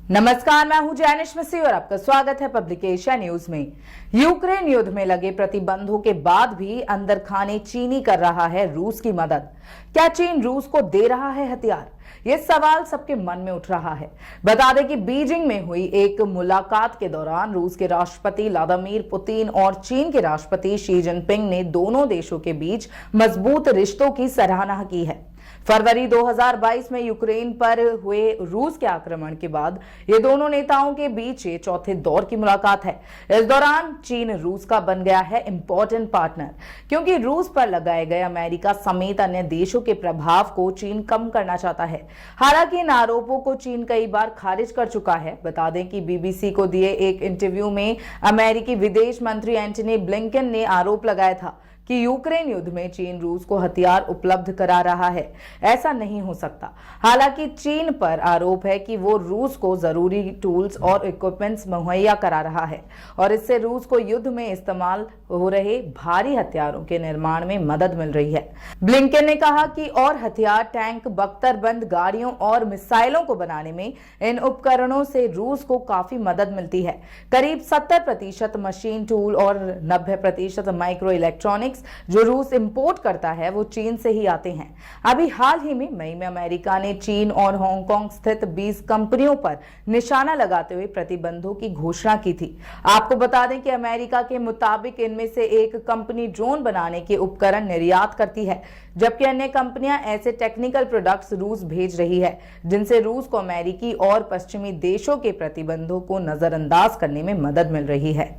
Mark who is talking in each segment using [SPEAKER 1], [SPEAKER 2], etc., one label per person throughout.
[SPEAKER 1] नमस्कार, मैं हूं जैनिश मसीह और आपका स्वागत है पब्लिक एशिया न्यूज में। यूक्रेन युद्ध में लगे प्रतिबंधों के बाद भी अंदर खाने चीनी कर रहा है रूस की मदद। क्या चीन रूस को दे रहा है हथियार? ये सवाल सबके मन में उठ रहा है। बता दें कि बीजिंग में हुई एक मुलाकात के दौरान रूस के राष्ट्रपति व्लादिमीर पुतिन और चीन के राष्ट्रपति शी जिनपिंग ने दोनों देशों के बीच मजबूत रिश्तों की सराहना की है। फरवरी 2022 में यूक्रेन पर हुए रूस के आक्रमण के बाद ये दोनों नेताओं के बीच ये चौथे दौर की मुलाकात है। इस दौरान चीन रूस का बन गया है इंपॉर्टेंट पार्टनर, क्योंकि रूस पर लगाए गए अमेरिका समेत अन्य देशों के प्रभाव को चीन कम करना चाहता है। हालांकि इन आरोपों को चीन कई बार खारिज कर चुका है। बता दें कि बीबीसी को दिए एक इंटरव्यू में अमेरिकी विदेश मंत्री एंटनी ब्लिंकन ने आरोप लगाया था कि यूक्रेन युद्ध में चीन रूस को हथियार उपलब्ध करा रहा है। ऐसा नहीं हो सकता। हालांकि चीन पर आरोप है कि वो रूस को जरूरी टूल्स और इक्विपमेंट्स मुहैया करा रहा है और इससे रूस को युद्ध में इस्तेमाल हो रहे भारी हथियारों के निर्माण में मदद मिल रही है। ब्लिंकन ने कहा कि और हथियार, टैंक, बख्तरबंद गाड़ियों और मिसाइलों को बनाने में इन उपकरणों से रूस को काफी मदद मिलती है। करीब 70% मशीन टूल और 90% माइक्रो इलेक्ट्रॉनिक जो रूस इंपोर्ट करता है वो चीन से ही आते हैं। अभी हाल ही में मई में अमेरिका ने चीन और हांगकांग स्थित 20 कंपनियों पर निशाना लगाते हुए प्रतिबंधों की घोषणा की थी। आपको बता दें कि अमेरिका के मुताबिक इनमें से एक कंपनी ड्रोन बनाने के उपकरण निर्यात करती है, जबकि अन्य कंपनियां ऐसे टेक्निकल प्रोडक्ट्स रूस भेज रही है जिनसे रूस को अमेरिकी और पश्चिमी देशों के प्रतिबंधों को नजरअंदाज करने में मदद मिल रही है।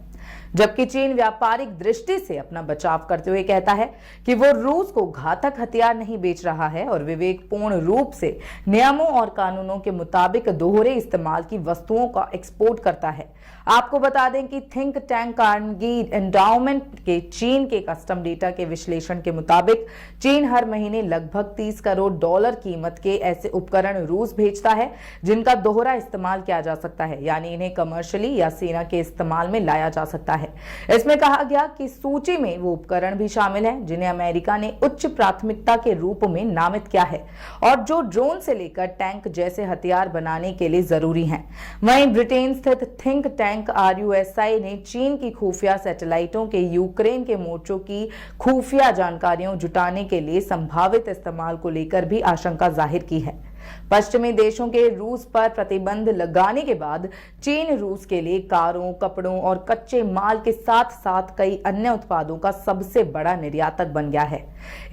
[SPEAKER 1] जबकि चीन व्यापारिक दृष्टि से अपना बचाव करते हुए कहता है कि वो रूस को घातक हथियार नहीं बेच रहा है और विवेकपूर्ण रूप से नियमों और कानूनों के मुताबिक दोहरे इस्तेमाल की वस्तुओं का एक्सपोर्ट करता है। आपको बता दें कि थिंक टैंक कार्नेगी एंडाउमेंट के चीन के कस्टम डेटा के विश्लेषण के मुताबिक चीन हर महीने लगभग $30 करोड़ कीमत के ऐसे उपकरण रूस भेजता है जिनका दोहरा इस्तेमाल किया जा सकता है, यानी इन्हें कमर्शियली या सेना के इस्तेमाल में लाया जा सकता है। इसमें कहा गया कि सूची में वो उपकरण भी शामिल हैं जिन्हें अमेरिका ने उच्च प्राथमिकता के रूप में नामित किया है और जो ड्रोन से लेकर टैंक जैसे हथियार बनाने के लिए जरूरी हैं। वहीं ब्रिटेन स्थित थिंक टैंक RUSI ने चीन की खुफिया सैटेलाइटों के यूक्रेन के मोर्चों की खुफिया जानकारियों जुटाने के लिए संभावित इस्तेमाल को लेकर भी आशंका जाहिर की है। पश्चिमी देशों के रूस पर प्रतिबंध लगाने के बाद चीन रूस के लिए कारों, कपड़ों और कच्चे माल के साथ साथ कई अन्य उत्पादों का सबसे बड़ा निर्यातक बन गया है।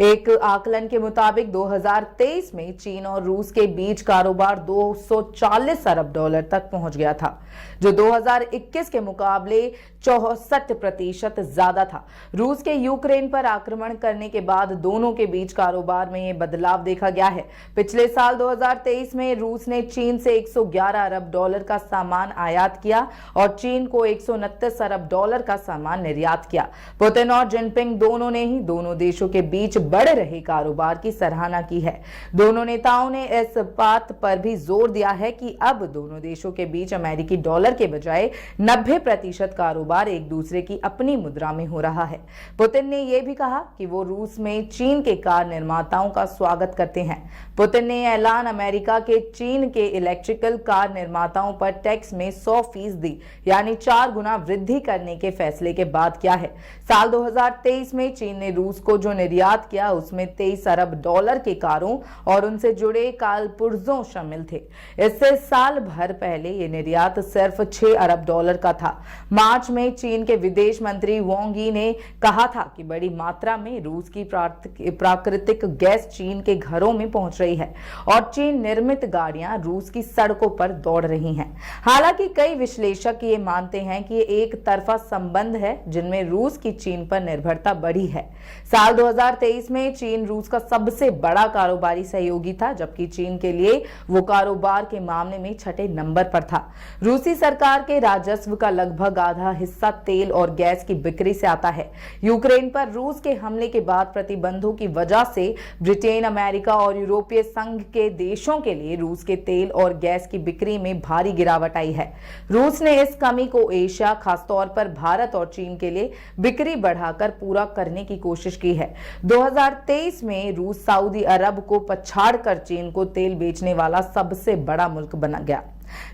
[SPEAKER 1] एक आकलन के मुताबिक 2023 में चीन और रूस के बीच कारोबार $240 अरब तक पहुंच गया था, जो 2021 के मुकाबले 64% ज्यादा था। रूस के यूक्रेन पर आक्रमण करने के बाद दोनों के बीच कारोबार में यह बदलाव देखा गया है। पिछले साल 2023 में रूस ने चीन से $111 अरब का सामान आयात किया और चीन को $129 अरब का सामान निर्यात किया। पुतिन और जिनपिंग दोनों ने ही दोनों देशों के बीच बढ़ रहे कारोबार की सराहना की है। दोनों नेताओं ने इस बात पर भी जोर दिया है कि अब दोनों देशों के बीच अमेरिकी डॉलर के बजाय 90% कारोबार एक दूसरे की अपनी मुद्रा में हो रहा है। पुतिन ने यह भी कहा कि वो रूस में चीन के कार निर्माताओं का स्वागत करते हैं। पुतिन ने यह ऐलान अमेरिका के चीन के इलेक्ट्रिकल कार निर्माताओं पर टैक्स में 100% यानी 4 गुना वृद्धि करने के फैसले के बाद किया है। साल 2023 में चीन ने रूस को जो निर्यात किया उसमें $23 अरब के कारों और उनसे जुड़े कालपुर्जों शामिल थे। इससे साल भर पहले ये निर्यात सिर्फ $6 अरब का था। मार्च में चीन के विदेश मंत्री वांग यी ने कहा था कि बड़ी मात्रा में रूस की प्राकृतिक गैस चीन के घरों में पहुंच रही है और चीन निर्मित गाड़ियां रूस की सड़कों पर दौड़ रही हैं। हालांकि कई विश्लेषक ये मानते हैं कि ये एक तरफा संबंध है जिनमें रूस की चीन पर निर्भरता बढ़ी है। साल 2023 में चीन रूस का सबसे बड़ा कारोबारी सहयोगी था, जबकि चीन के लिए वो कारोबार के मामले में 6ठे नंबर पर था। रूसी सरकार के राजस्व का लगभग आधा हिस्सा तेल और गैस की बिक्री से आता है। यूक्रेन पर रूस के हमले के बाद प्रतिबंधों की वजह से ब्रिटेन, अमेरिका और यूरोपीय संघ के देशों के लिए रूस के तेल और गैस की बिक्री में भारी गिरावट आई है। रूस ने इस कमी को एशिया, खासतौर पर भारत और चीन के लिए बिक्री बढ़ाकर पूरा करने की कोशिश की है। 2023 में रूस सऊदी अरब को पछाड़कर चीन को तेल बेचने वाला सबसे बड़ा मुल्क बन गया।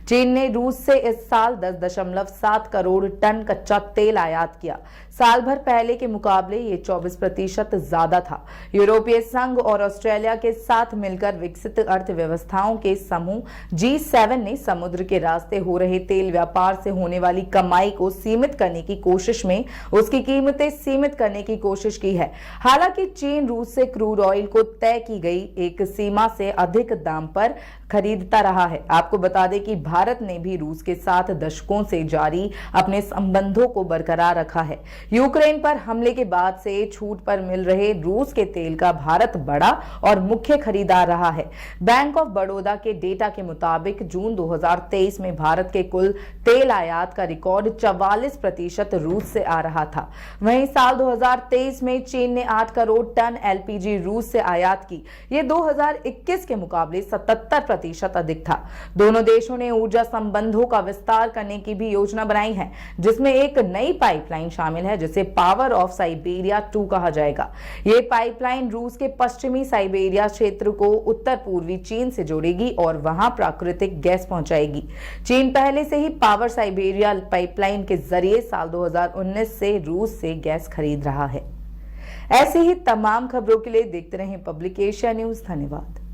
[SPEAKER 1] चीन ने रूस से इस साल 10.7 करोड़ टन कच्चा तेल आयात किया। साल भर पहले के मुकाबले ये 24% ज्यादा था। यूरोपीय संघ और ऑस्ट्रेलिया के साथ मिलकर विकसित अर्थव्यवस्थाओं के समूह G7 ने समुद्र के रास्ते हो रहे तेल व्यापार से होने वाली कमाई को सीमित करने की कोशिश में उसकी कीमतें सीमित करने की कोशिश की है। हालांकि चीन रूस से क्रूड ऑयल को तय की गई एक सीमा से अधिक दाम पर खरीदता रहा है। आपको बता दें कि भारत ने भी रूस के साथ दशकों से जारी अपने संबंधों को बरकरार रखा है। यूक्रेन पर हमले के बाद से छूट पर मिल रहे रूस के तेल का भारत बड़ा और मुख्य खरीदार रहा है। बैंक ऑफ बड़ौदा के डेटा के मुताबिक जून 2023 में भारत के कुल तेल आयात का रिकॉर्ड 44% रूस से आ रहा था। वहीं साल 2023 में चीन ने 8 करोड़ टन LPG रूस से आयात की। ये 2021 के मुकाबले 77% अधिक था। दोनों देशों ने ऊर्जा संबंधों का विस्तार करने की भी योजना बनाई है, जिसमें एक नई पाइपलाइन शामिल है जिसे पावर ऑफ साइबेरिया 2 कहा जाएगा। ये पाइपलाइन रूस के पश्चिमी साइबेरिया क्षेत्र को उत्तर पूर्वी चीन से जोड़ेगी और वहां प्राकृतिक गैस पहुंचाएगी। चीन पहले से ही पावर साइबेरिया पाइपलाइन के जरिए साल 2019 से रूस से गैस खरीद रहा है। ऐसी ही तमाम खबरों के लिए देखते रहें पब्लिक एशिया न्यूज। धन्यवाद।